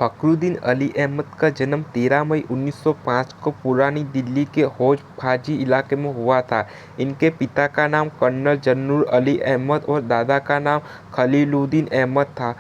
फखरुद्दीन अली अहमद का जन्म 13 मई 1905 को पुरानी दिल्ली के हौज खाजी इलाके में हुआ था। इनके पिता का नाम कर्नल जन्नूर अली अहमद और दादा का नाम खलीलुद्दीन अहमद था।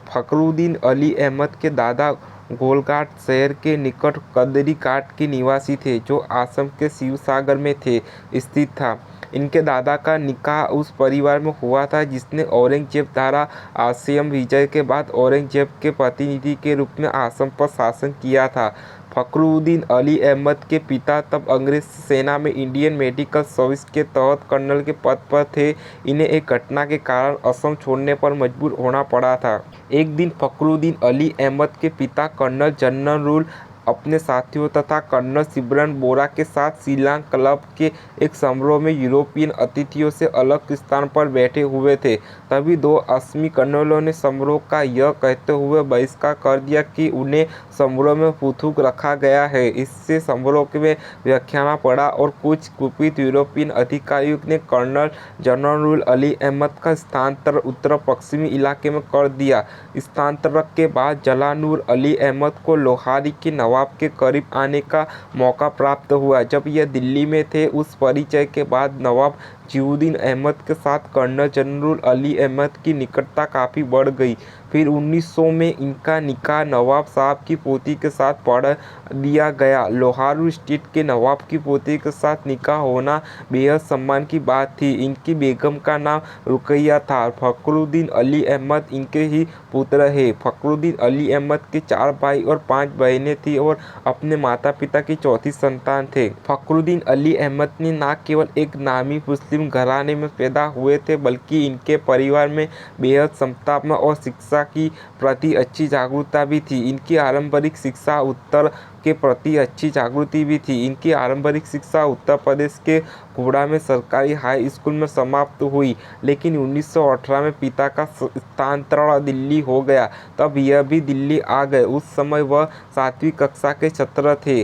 फखरुद्दीन अली अहमद के दादा गोलाघाट शहर के निकट कदरी घाट के निवासी थे, जो असम के शिवसागर में स्थित था। इनके दादा का निकाह उस परिवार में हुआ था जिसने औरंगजेब द्वारा असम विजय के बाद औरंगजेब के प्रतिनिधि के रूप में असम पर शासन किया था। फखरुद्दीन अली अहमद के पिता तब अंग्रेज सेना में इंडियन मेडिकल सर्विस के तहत कर्नल के पद पर थे। इन्हें एक घटना के कारण असम छोड़ने पर मजबूर होना पड़ा था। एक दिन फखरुद्दीन अली अहमद के पिता कर्नल जन्नरूल अपने साथियों तथा कर्नल सिमरन बोरा के साथ शिलांग क्लब के एक समारोह में यूरोपियन अतिथियों से अलग स्थान पर बैठे हुए थे। तभी दो असमी कर्नलों ने समारोह का यह कहते हुए बहिष्कार कर दिया कि उन्हें समारोह में फुदूक रखा गया है। इससे समारोह में व्याख्यान पड़ा और कुछ कुपित यूरोपियन अधिकारियों ने कर्नल जन्नरूल अली अहमद का स्थानांतरण उत्तर पश्चिमी इलाके में कर दिया। स्थानांतरण के बाद जलालुद्दीन अली अहमद को लोहारी के नवाब के करीब आने का मौका प्राप्त हुआ। जब यह दिल्ली में थे, उस परिचय के बाद नवाब जियाउद्दीन अहमद के साथ कर्नल जन्नरूल अली अहमद की निकटता काफ़ी बढ़ गई। फिर 1900 में इनका निकाह नवाब साहब की पोती के साथ पढ़ दिया गया। लाहौर स्टेट के नवाब की पोती के साथ निकाह होना बेहद सम्मान की बात थी। इनकी बेगम का नाम रुकैया था। फखरुद्दीन अली अहमद इनके ही पुत्र हैं। फखरुद्दीन अली अहमद के 4 भाई और 5 बहनें थीं और अपने माता पिता की चौथी संतान थे। फखरुद्दीन अली अहमद ने न केवल एक नामी मुस्लिम घराने में पैदा हुए थे, बल्कि इनके परिवार में बेहद समता और शिक्षा के प्रति अच्छी जागरूकता भी थी। इनकी आरंभिक शिक्षा उत्तर के प्रति अच्छी जागृति भी थी। इनकी आरंभिक शिक्षा उत्तर प्रदेश के गोंडा में सरकारी हाई स्कूल में समाप्त हुई, लेकिन 1918 में पिता का स्थानांतरण दिल्ली हो गया। तब यह भी दिल्ली आ गए। उस समय वह 7वीं कक्षा के छात्र थे।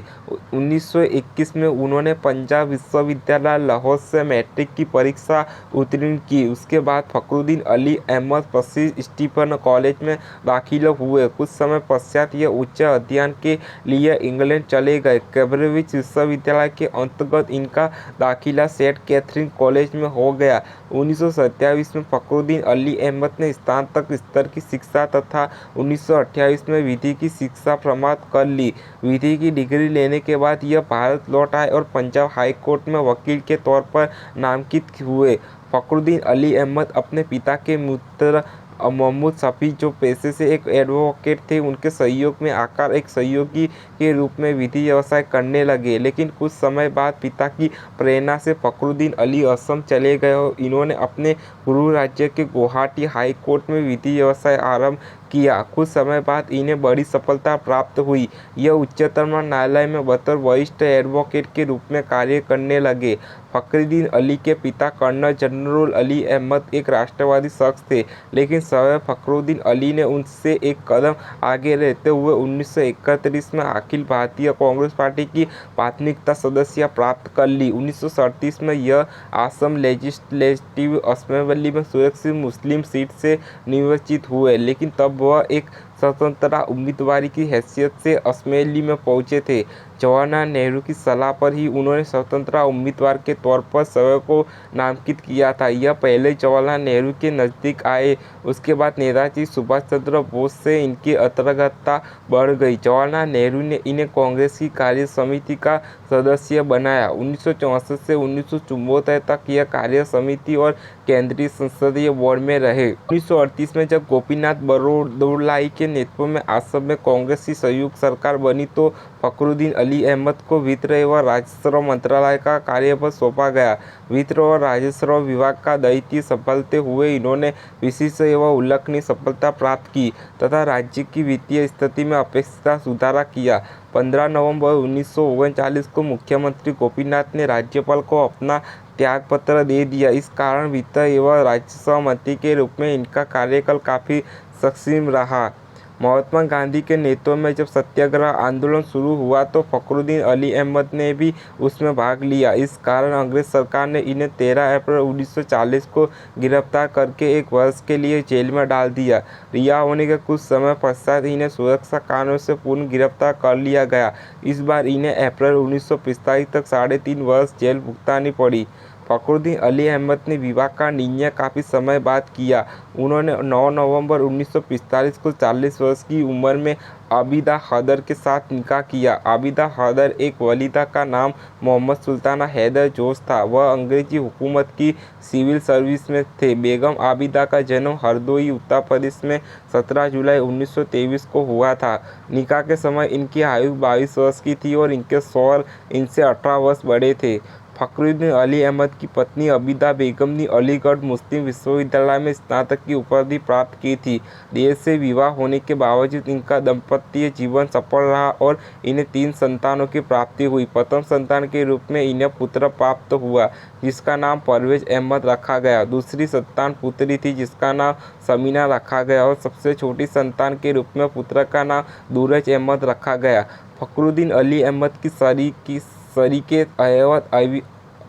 1921 में उन्होंने पंजाब विश्वविद्यालय लाहौर से मैट्रिक की परीक्षा उत्तीर्ण की। उसके बाद फखरुद्दीन अली अहमद प्रसिद्ध स्टीफन कॉलेज में दाखिल हुए। कुछ समय पश्चात यह उच्च अध्ययन के लिए इंग्लैंड चले गए। कैम्ब्रिज विश्वविद्यालय के अंतर्गत इनका दाखिला सेंट कैथरीन कॉलेज में हो गया। 1927 में फखरुद्दीन अली अहमद ने स्नातक स्तर की शिक्षा तथा 1928 में विधि की शिक्षा समाप्त कर ली। विधि की डिग्री लेने के बाद यह भारत लौट आए और पंजाब हाई कोर्ट में वकील के तौर पर नामांकित हुए। फखरुद्दीन अली अहमद अपने पिता के मित्र मोहम्मद शफी, जो पेशे से एक एडवोकेट थे, उनके सहयोग में आकर एक सहयोगी के रूप में विधि व्यवसाय करने लगे। लेकिन कुछ समय बाद पिता की प्रेरणा से फखरुद्दीन अली असम चले गए और इन्होंने अपने गुरु राज्य के गुवाहाटी हाई कोर्ट में विधि व्यवसाय आरंभ किया। कुछ समय बाद इन्हें बड़ी सफलता प्राप्त हुई। यह उच्चतम न्यायालय में बतौर वरिष्ठ एडवोकेट के रूप में कार्य करने लगे। फखरुद्दीन अली के पिता कर्नल जन्नरूल अली अहमद एक राष्ट्रवादी शख्स थे, लेकिन स्वयं फखरुद्दीन अली ने उनसे एक कदम आगे रहते हुए 1931 में अखिल भारतीय कांग्रेस पार्टी की प्राथमिकता सदस्यता प्राप्त कर ली। 1937 में यह असम लेजिस्लेटिव असेंबली में सुरक्षित मुस्लिम सीट से निर्वाचित हुए, लेकिन तब वह एक स्वतंत्र उम्मीदवार की हैसियत से असेंबली में पहुंचे थे। जवाहरलाल नेहरू की सलाह पर ही उन्होंने स्वतंत्र उम्मीदवार के तौर पर स्वयं को नामांकित किया था। यह पहले जवाहरलाल नेहरू के नज़दीक आए। उसके बाद नेताजी सुभाष चंद्र बोस से इनकी अंतर्गतता बढ़ गई। जवाहरलाल नेहरू ने इन्हें कांग्रेस की कार्य समिति का सदस्य बनाया। 1964 से 1974 तक यह कार्य समिति और केंद्रीय संसदीय बोर्ड में रहे। 1938 में जब गोपीनाथ बरदौलाई के नेतृत्व में असम में कांग्रेस की संयुक्त सरकार बनी, तो फखरुद्दीन अली अहमद को वित्त एवं राजस्व मंत्रालय का कार्यभार सौंपा गया। वित्त और राजस्व विभाग का दायित्व संभालते हुए इन्होंने विशिष्ट एवं उल्लेखनीय सफलता प्राप्त की तथा राज्य की वित्तीय स्थिति में अपेक्षित सुधार किया। 15 नवंबर 1939 को मुख्यमंत्री गोपीनाथ ने राज्यपाल को अपना त्यागपत्र दे दिया। इस कारण वित्त एवं राजस्व मंत्री के रूप में इनका कार्यकाल काफ़ी सक्षम रहा। महात्मा गांधी के नेतृत्व में जब सत्याग्रह आंदोलन शुरू हुआ तो फखरुद्दीन अली अहमद ने भी उसमें भाग लिया। इस कारण अंग्रेज सरकार ने इन्हें 13 अप्रैल 1940 को गिरफ्तार करके 1 वर्ष के लिए जेल में डाल दिया। रिहा होने के कुछ समय पश्चात इन्हें सुरक्षा कारणों से पुनः गिरफ्तार कर लिया गया। इस बार इन्हें अप्रैल 1945 तक 3.5 वर्ष जेल भुगतानी पड़ी। फखरुद्दीन अली अहमद ने विवाह का निर्णय काफ़ी समय बाद किया। उन्होंने 9 नवंबर 1945 को 40 वर्ष की उम्र में आबिदा हैदर के साथ निकाह किया। आबिदा हैदर एक वलीदा का नाम मोहम्मद सुल्ताना हैदर जोश था। वह अंग्रेजी हुकूमत की सिविल सर्विस में थे। बेगम आबिदा का जन्म हरदोई उत्तर प्रदेश में 17 जुलाई 1923 को हुआ था। निकाह के समय इनकी आयु 22 वर्ष की थी और इनके शौहर इनसे 18 वर्ष बड़े थे। फखरुद्दीन अली अहमद की पत्नी आबिदा बेगम ने अलीगढ़ मुस्लिम विश्वविद्यालय में स्नातक की उपाधि प्राप्त की थी। देर से विवाह होने के बावजूद इनका दाम्पत्य जीवन सफल रहा और इन्हें 3 संतानों की प्राप्ति हुई। प्रथम संतान के रूप में इन्हें पुत्र प्राप्त हुआ जिसका नाम परवेज अहमद रखा गया। दूसरी संतान पुत्री थी जिसका नाम समीना रखा गया और सबसे छोटी संतान के रूप में पुत्र का नाम दूरज अहमद रखा गया। फखरुद्दीन अली अहमद की सरीके हयात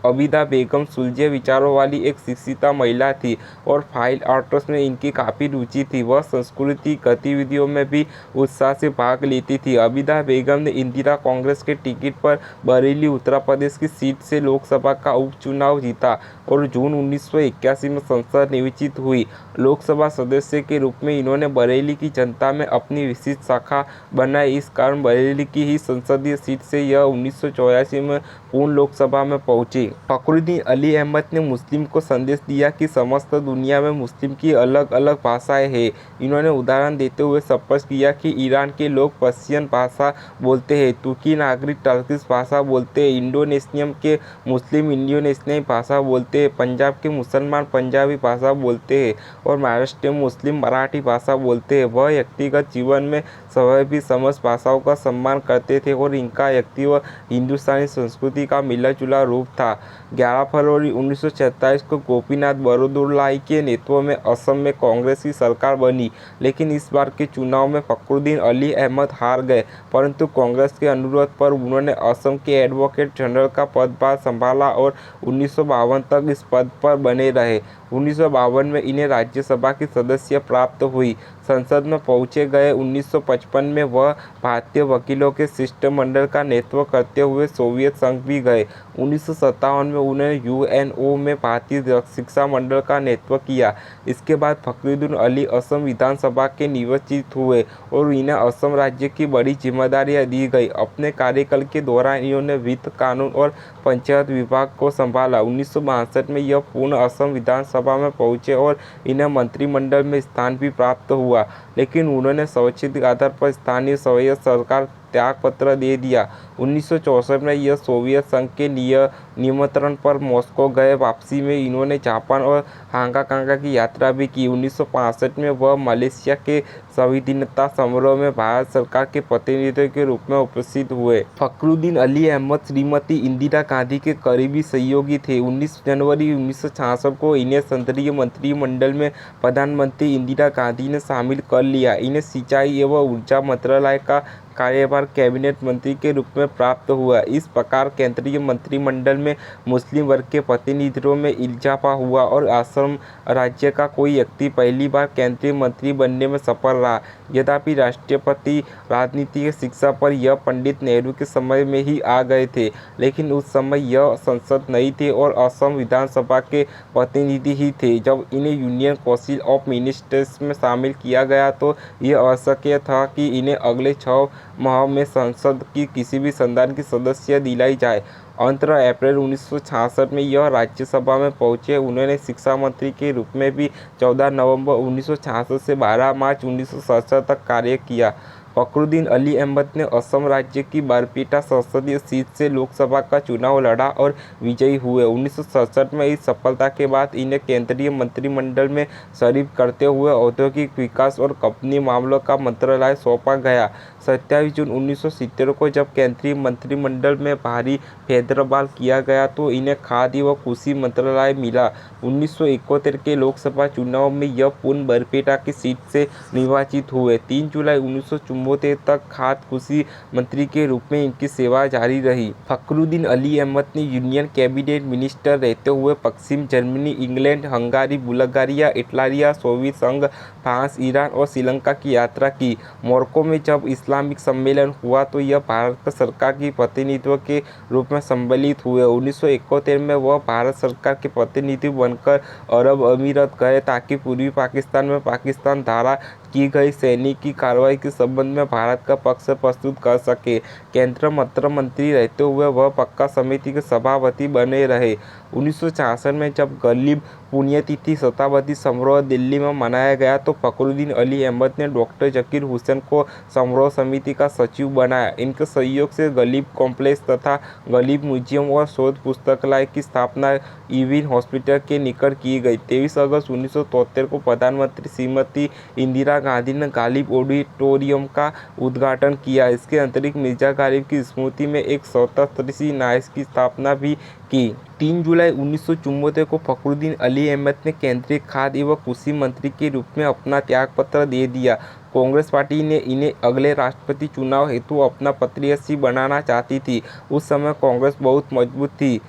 आबिदा बेगम सुलझे विचारों वाली एक शिक्षिता महिला थी और फाइन आर्ट्स में इनकी काफ़ी रुचि थी। वह सांस्कृतिक गतिविधियों में भी उत्साह से भाग लेती थी। आबिदा बेगम ने इंदिरा कांग्रेस के टिकट पर बरेली उत्तर प्रदेश की सीट से लोकसभा का उपचुनाव जीता और जून 1981 में संसद निर्वाचित हुई। लोकसभा सदस्य के रूप में इन्होंने बरेली की जनता में अपनी विशिष्ट शाखा बनाई। इस कारण बरेली की ही संसदीय सीट से यह 1984 में पूर्ण लोकसभा में पहुंची। फखरुद्दीन अली अहमद ने मुस्लिम को संदेश दिया कि समस्त दुनिया में मुस्लिम की अलग अलग भाषाएं हैं। इन्होंने उदाहरण देते हुए स्पष्ट किया कि ईरान के लोग पर्शियन भाषा बोलते हैं, तुर्की नागरिक टर्किश भाषा बोलते हैं, इंडोनेशियन के मुस्लिम इंडोनेशियाई भाषा बोलते हैं, पंजाब के मुसलमान पंजाबी भाषा बोलते हैं और महाराष्ट्र के मुस्लिम मराठी भाषा बोलते हैं। वह व्यक्तिगत जीवन में सभी समस्त भाषाओं का सम्मान करते थे और इनका व्यक्तित्व हिंदुस्तानी संस्कृति का मिला जुला रूप था। 11 फरवरी 1947 को गोपीनाथ बरदुल्लाई के नेतृत्व में असम में कांग्रेस की सरकार बनी, लेकिन इस बार के चुनाव में फखरुद्दीन अली अहमद हार गए, परंतु कांग्रेस के अनुरोध पर उन्होंने असम के एडवोकेट जनरल का पदभार संभाला और 1952 तक इस पद पर बने रहे। 1952 में इन्हें राज्यसभा की सदस्य प्राप्त हुई। संसद में पहुंचे गए 1955 में वह भारतीय वकीलों के शिष्टमंडल का नेतृत्व करते हुए सोवियत संघ भी गए। 1957 में उन्होंने यूएनओ में भारतीय शिक्षा मंडल का नेतृत्व किया। इसके बाद फखरुद्दीन अली असम विधानसभा के निर्वाचित हुए और इन्हें असम राज्य की बड़ी जिम्मेदारियां दी गई। अपने कार्यकाल के दौरान इन्होंने वित्त, कानून और पंचायत विभाग को संभाला। 1962 में यह पुनः असम विधानसभा में पहुंचे और इन्हें मंत्रिमंडल में स्थान भी प्राप्त हुआ, लेकिन उन्होंने स्वैच्छिक आधार पर स्थानीय स्वराज्य सरकार त्यागपत्र दे दिया। 1964 में यह सोवियत संघ के निमंत्रण पर मॉस्को गए। वापसी में इन्होंने जापान और हांगकांग की यात्रा भी की। 1965 में वह मलेशिया के संविधानता समारोह में भारत सरकार के प्रतिनिधि के रूप में उपस्थित हुए। फखरुद्दीन अली अहमद श्रीमती इंदिरा गांधी के करीबी सहयोगी थे। 19 जनवरी 1966 को इन्हें केंद्रीय मंत्रिमंडल में प्रधानमंत्री इंदिरा गांधी ने शामिल कर लिया। इन्हें सिंचाई एवं ऊर्जा मंत्रालय का कार्यभार कैबिनेट मंत्री के रूप में प्राप्त हुआ। इस प्रकार केंद्रीय मंत्रिमंडल में मुस्लिम वर्ग के प्रतिनिधित्व में इजाफा हुआ और असम राज्य का कोई व्यक्ति पहली बार केंद्रीय मंत्री बनने में सफल रहा। यद्यपि राष्ट्रपति राजनीति की शिक्षा पर यह पंडित नेहरू के समय में ही आ गए थे, लेकिन उस समय यह संसद नहीं थे और असम विधानसभा के प्रतिनिधि ही थे। जब इन्हें यूनियन काउंसिल ऑफ मिनिस्टर्स में शामिल किया गया तो यह आवश्यक था कि इन्हें अगले 6 माह में संसद की किसी भी सदन की सदस्य दिलाई जाए। अंततः अप्रैल 1966 में यह राज्यसभा में पहुंचे। उन्होंने शिक्षा मंत्री के रूप में भी 14 नवंबर 1966 से 12 मार्च 1967 तक कार्य किया। फखरुद्दीन अली अहमद ने असम राज्य की बरपेटा संसदीय सीट से लोकसभा का चुनाव लड़ा और विजयी हुए। 1967 में इस सफलता के बाद इन्हें केंद्रीय मंत्रिमंडल में शरीक करते हुए औद्योगिक विकास और कंपनी मामलों का मंत्रालय सौंपा गया। 27 जून 1970 को जब केंद्रीय मंत्रिमंडल में भारी फेरबदल किया गया तो इन्हें खाद्य व कृषि मंत्रालय मिला। 1971 के लोकसभा चुनाव में यह पुनः बरपेटा की सीट से निर्वाचित हुए। 3 जुलाई 1974 तक खाद्य कृषि मंत्री के रूप में इनकी सेवा जारी रही। फखरुद्दीन अली अहमद ने यूनियन कैबिनेट मिनिस्टर रहते हुए पश्चिम Germany, England, हंगारी, Bulgaria, Italy, Soviet संघ, फ्रांस, ईरान और श्रीलंका की यात्रा की। मोरक्को में जब इस्लामिक सम्मेलन हुआ तो यह भारत सरकार की प्रतिनिधित्व के रूप में सम्मिलित हुए। 1971 में वह भारत सरकार के प्रतिनिधि बनकर अरब अमीरात गए ताकि पूर्वी पाकिस्तान में पाकिस्तान द्वारा की गई सैनिक कार्रवाई के संबंध में भारत का पक्ष प्रस्तुत कर सके। केंद्रीय मंत्री रहते हुए वह पक्का समिति के सभापति बने रहे। 1966 में जब गरीब पुण्यतिथि शताब्दी समारोह दिल्ली में मनाया गया तो फखरुद्दीन अली अहमद ने डॉक्टर जकीर हुसैन को समारोह समिति का सचिव बनाया। इनके सहयोग से गरीब कॉम्प्लेक्स तथा गरीब म्यूजियम और शोध पुस्तकालय की स्थापना इरविन हॉस्पिटल के निकट की गई। 23 अगस्त 1973 को प्रधानमंत्री श्रीमती इंदिरा गांधी ने गालिब ऑडिटोरियम का उद्घाटन किया। इसके अतिरिक्त मिर्जा गालिब की स्मृति में एक स्वतंत्र न्यास की स्थापना भी की। 3 जुलाई 1974 को फखरुद्दीन अली अहमद ने केंद्रीय खाद्य एवं कृषि मंत्री के रूप में अपना त्यागपत्र दे दिया। कांग्रेस पार्टी ने इन्हें अगले राष्ट्रपति चुनाव हेतु अपना प्रत्याशी बनाना चाहती थी। उस समय कांग्रेस बहुत मजबूत थी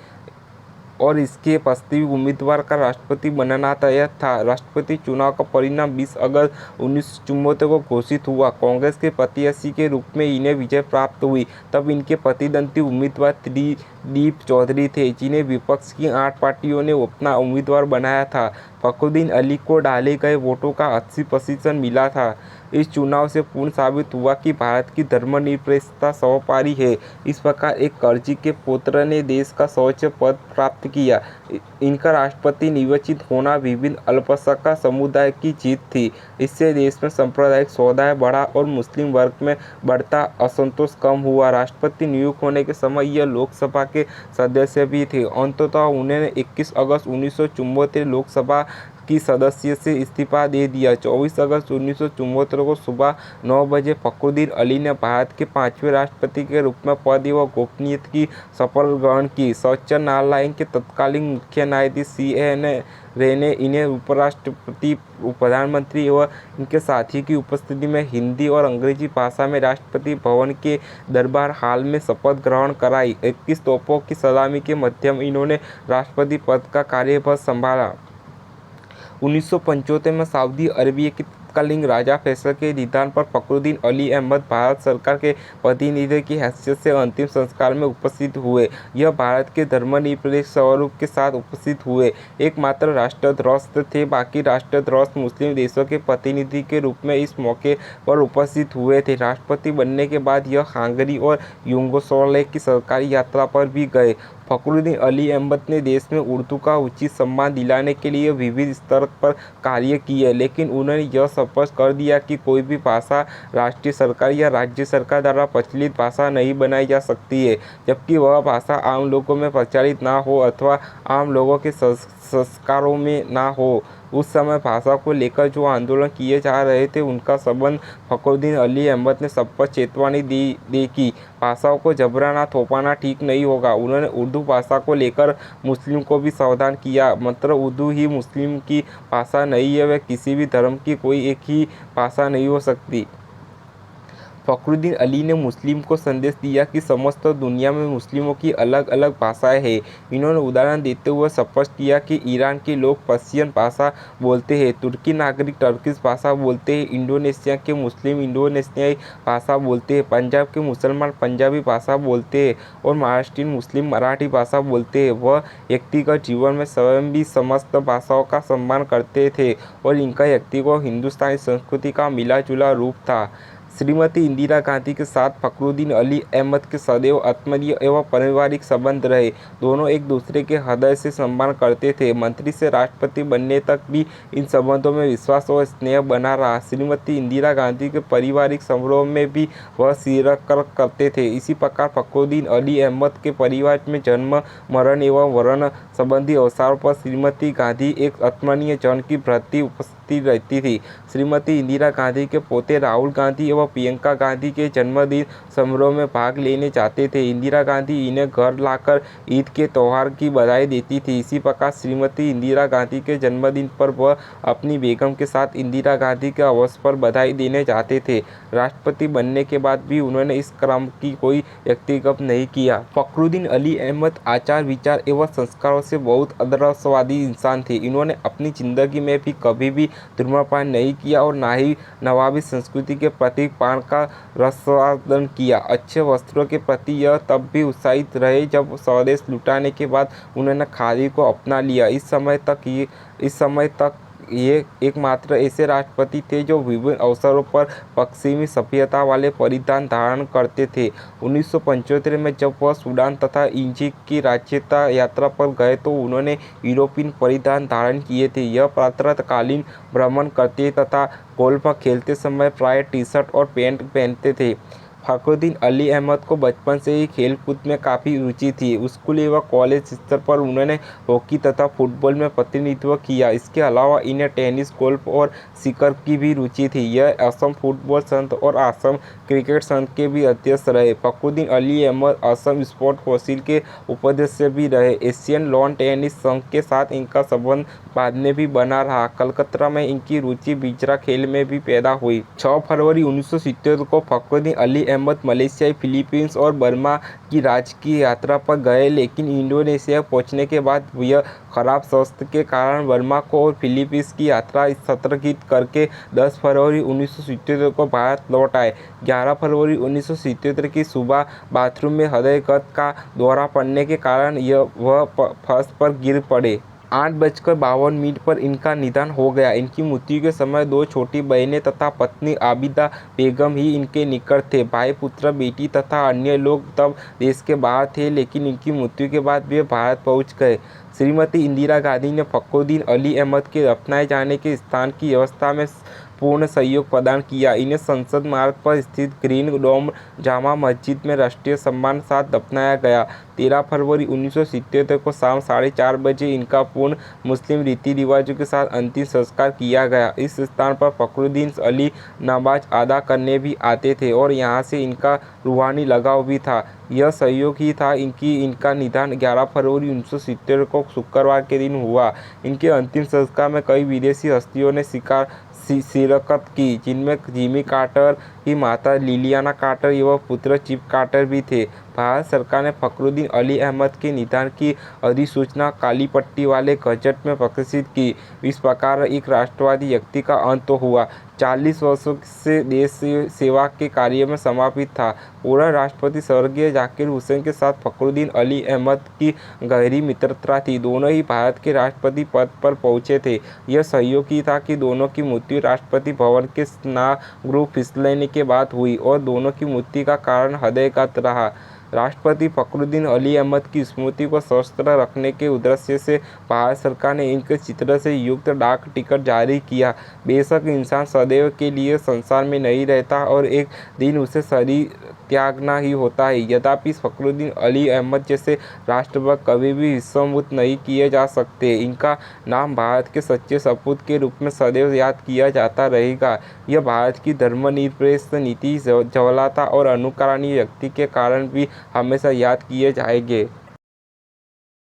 और इसके प्रस्तावित उम्मीदवार का राष्ट्रपति बनना तय था। राष्ट्रपति चुनाव का परिणाम 20 अगस्त 1974 को घोषित हुआ। कांग्रेस के प्रत्याशी के रूप में इन्हें विजय प्राप्त हुई। तब इनके प्रतिद्वंदी उम्मीदवार त्रिदीप चौधरी थे, जिन्हें विपक्ष की 8 पार्टियों ने अपना उम्मीदवार बनाया था। फखरुद्दीन अली को डाले गए वोटों का 80% मिला था। इस चुनाव से पूर्ण साबित हुआ कि भारत की धर्मनिरपेक्षता सर्वोपरि है। इस प्रकार एक कर्जी के पुत्र ने देश का सर्वोच्च पद प्राप्त किया। इनका राष्ट्रपति निर्वाचित होना विभिन्न अल्पसंख्यक समुदाय की जीत थी। इससे देश में सांप्रदायिक सौहार्द बढ़ा और मुस्लिम वर्ग में बढ़ता असंतोष कम हुआ। राष्ट्रपति नियुक्त होने के समय यह लोकसभा के सदस्य भी थे। अंततः उन्होंने 21 अगस्त 1974 लोकसभा की सदस्य से इस्तीफा दे दिया। 24 अगस्त 1974 को सुबह 9 बजे फखरुद्दीन अली ने भारत के 5वें राष्ट्रपति के रूप में पद एवं गोपनीयता की शपथ ग्रहण की। सर्वोच्च न्यायालय के तत्कालीन मुख्य न्यायाधीश C.N. रे ने इन्हें उपराष्ट्रपति, प्रधानमंत्री एवं इनके साथी की उपस्थिति में हिंदी और अंग्रेजी भाषा में राष्ट्रपति भवन के दरबार हॉल में शपथ ग्रहण कराई। 21 तोपों की सलामी के मध्यम इन्होंने राष्ट्रपति पद का कार्यभार संभाला। 1975 में सऊदी अरबिया के तत्कालीन राजा फैसल के निधन पर फखरुद्दीन अली अहमद भारत सरकार के प्रतिनिधि की हैसियत से अंतिम संस्कार में उपस्थित हुए। यह भारत के धर्मनिरपेक्ष स्वरूप के साथ उपस्थित हुए। एकमात्र राष्ट्रध्वज थे। बाकी राष्ट्रध्वज मुस्लिम देशों के प्रतिनिधि के रूप में इस मौके पर उपस्थित हुए थे। राष्ट्रपति बनने के बाद यह हंगरी और यूगोस्लाविया की सरकारी यात्रा पर भी गए। फखरुद्दीन अली अहमद ने देश में उर्दू का उचित सम्मान दिलाने के लिए विविध स्तर पर कार्य किए, लेकिन उन्होंने यह स्पष्ट कर दिया कि कोई भी भाषा राष्ट्रीय सरकार या राज्य सरकार द्वारा प्रचलित भाषा नहीं बनाई जा सकती है, जबकि वह भाषा आम लोगों में प्रचलित ना हो अथवा आम लोगों के संस्कारों में ना हो। उस समय भाषा को लेकर जो आंदोलन किए जा रहे थे उनका संबंध फखरुद्दीन अली अहमद ने स्पष्ट चेतावनी दी कि भाषाओं को जबरना थोपना ठीक नहीं होगा। उन्होंने उर्दू भाषा को लेकर मुस्लिम को भी सावधान किया। मात्र उर्दू ही मुस्लिम की भाषा नहीं है, वह किसी भी धर्म की कोई एक ही भाषा नहीं हो सकती। फखरुद्दीन अली ने मुस्लिम को संदेश दिया कि समस्त दुनिया में मुस्लिमों की अलग अलग भाषाएं हैं। इन्होंने उदाहरण देते हुए स्पष्ट किया कि ईरान के लोग पर्शियन भाषा बोलते हैं, तुर्की नागरिक टर्किश भाषा बोलते हैं, इंडोनेशिया के मुस्लिम इंडोनेशियाई भाषा बोलते हैं, पंजाब के मुसलमान पंजाबी भाषा बोलते हैं और महाराष्ट्रीयन मुस्लिम मराठी भाषा बोलते हैं। वह व्यक्तिगत जीवन में स्वयं भी समस्त भाषाओं का सम्मान करते थे और इनका व्यक्तिगत हिंदुस्तानी संस्कृति का मिला जुला रूप था। श्रीमती इंदिरा गांधी के साथ फखरुद्दीन अली अहमद के सदैव आत्मीय एवं पारिवारिक संबंध रहे। दोनों एक दूसरे के हृदय से सम्मान करते थे। मंत्री से राष्ट्रपति बनने तक भी इन संबंधों में विश्वास और स्नेह बना रहा। श्रीमती इंदिरा गांधी के पारिवारिक समारोह में भी वह शिरकत करते थे। इसी प्रकार फखरुद्दीन अली अहमद के परिवार में जन्म, मरण एवं वर्ण संबंधी अवसरों पर श्रीमती गांधी एक आत्मीय जन की भांति उपस्थित रहती थी। श्रीमती इंदिरा गांधी के पोते राहुल गांधी एवं प्रियंका गांधी के जन्मदिन समारोह में भाग लेने जाते थे। इंदिरा गांधी इन्हें घर लाकर ईद के त्योहार की बधाई देती थी। इसी प्रकार श्रीमती इंदिरा गांधी के जन्मदिन पर वह अपनी बेगम के साथ इंदिरा गांधी के अवसर पर बधाई देने जाते थे। राष्ट्रपति बनने के बाद भी उन्होंने इस क्रम की कोई व्यक्तिगत नहीं किया। फखरुद्दीन अली अहमद आचार विचार एवं संस्कारों से बहुत आदर्शवादी इंसान थे। इन्होंने अपनी जिंदगी में भी कभी भी धूम्रपान नहीं किया और ना ही नवाबी संस्कृति के प्रति पान का रसास्वादन किया। अच्छे वस्त्रों के प्रति यह तब भी उत्साहित रहे जब स्वदेश लौटने के बाद उन्होंने खादी को अपना लिया। इस समय तक ये एकमात्र ऐसे राष्ट्रपति थे जो विभिन्न अवसरों पर पश्चिमी सभ्यता वाले परिधान धारण करते थे। 1975 में जब वह सूडान तथा इजिप्ट की राज्यता यात्रा पर गए तो उन्होंने यूरोपीय परिधान धारण किए थे। यह प्रातःकालीन भ्रमण करते तथा गोल्फ खेलते समय प्रायः टी-शर्ट और पैंट पहनते थे। फखरुद्दीन अली अहमद को बचपन से ही खेल-कूद में काफ़ी रुचि थी। स्कूल एवं कॉलेज स्तर पर उन्होंने हॉकी तथा फुटबॉल में प्रतिनिधित्व किया। इसके अलावा इन्हें टेनिस, गोल्फ और शिकार की भी रुचि थी। यह असम फुटबॉल संघ और असम क्रिकेट संघ के भी अध्यक्ष रहे। फखरुद्दीन अली अहमद असम स्पोर्ट काउंसिल के उपाध्यक्ष भी रहे। एशियन लॉन टेनिस संघ के साथ इनका संबंध बाद में भी बना रहा। कलकत्ता में इनकी रुचि बिजरा खेल में भी पैदा हुई। 6 फरवरी 1977 को फखरुद्दीन अली अहमद मलेशिया, फिलीपींस और बर्मा की राजकीय यात्रा पर गए, लेकिन इंडोनेशिया पहुंचने के बाद यह खराब स्वास्थ्य के कारण बर्मा को और फिलीपींस की यात्रा स्थगित करके 10 फरवरी 1977 को भारत लौट आए। 11 फरवरी 1977 की सुबह बाथरूम में हृदयाघात का दौरा पड़ने के कारण वह फर्श पर गिर पड़े। 8:52 पर इनका निधन हो गया। इनकी मृत्यु के समय 2 छोटी बहनें तथा पत्नी आबिदा बेगम ही इनके निकट थे। भाई, पुत्र, बेटी तथा अन्य लोग तब देश के बाहर थे, लेकिन इनकी मृत्यु के बाद वे भारत पहुंच गए। श्रीमती इंदिरा गांधी ने फखरुद्दीन अली अहमद के दफनाए जाने के स्थान की व्यवस्था में पूर्ण सहयोग प्रदान किया। इन्हें संसद मार्ग पर स्थित ग्रीन डोम जामा मस्जिद में राष्ट्रीय सम्मान के साथ दफनाया गया। 13 फरवरी 1977 को शाम 4:30 बजे इनका पूर्ण मुस्लिम रीति रिवाजों के साथ अंतिम संस्कार किया गया। इस स्थान पर फखरुद्दीन अली नमाज अदा करने भी आते थे और यहाँ से इनका रूहानी लगाव भी था। यह सहयोग ही था कि इनका निधन 11 फरवरी 1977 को शुक्रवार के दिन हुआ। इनके अंतिम संस्कार में कई विदेशी हस्तियों ने शिरकत की, जिनमें जिमी कार्टर की माता लिलियाना कार्टर एवं पुत्र चिप कार्टर भी थे। भारत सरकार ने फखरुद्दीन अली अहमद के निधन की अधिसूचना काली पट्टी वाले गजट में प्रकाशित की। इस प्रकार एक राष्ट्रवादी व्यक्ति का अंत हुआ। 40 वर्षों से देश सेवा के कार्य में समर्पित था। पूर्व राष्ट्रपति स्वर्गीय जाकिर हुसैन के साथ फखरुद्दीन अली अहमद की गहरी मित्रता थी। दोनों ही भारत के राष्ट्रपति पद पर पहुंचे थे। यह सहयोग ही था कि दोनों की मृत्यु राष्ट्रपति भवन के स्नानगृह फिसलने के बाद हुई और दोनों की मृत्यु का कारण हृदयाघात रहा। राष्ट्रपति फखरुद्दीन अली अहमद की स्मृति को स्वस्थ रखने के उद्देश्य से भारत सरकार ने इनके चित्र से युक्त डाक टिकट जारी किया। बेशक इंसान सदैव के लिए संसार में नहीं रहता और एक दिन उसे शरीर त्यागना ही होता है। यद्यपि फखरुद्दीन अली अहमद जैसे राष्ट्रभक्त कभी भी विस्मृत नहीं किए जा सकते। इनका नाम भारत के सच्चे सपूत के रूप में सदैव याद किया जाता रहेगा। यह भारत की धर्मनिरपेक्ष नीति, ज्वलता और अनुकरणीय व्यक्ति के कारण भी हमेशा याद किए जाएंगे।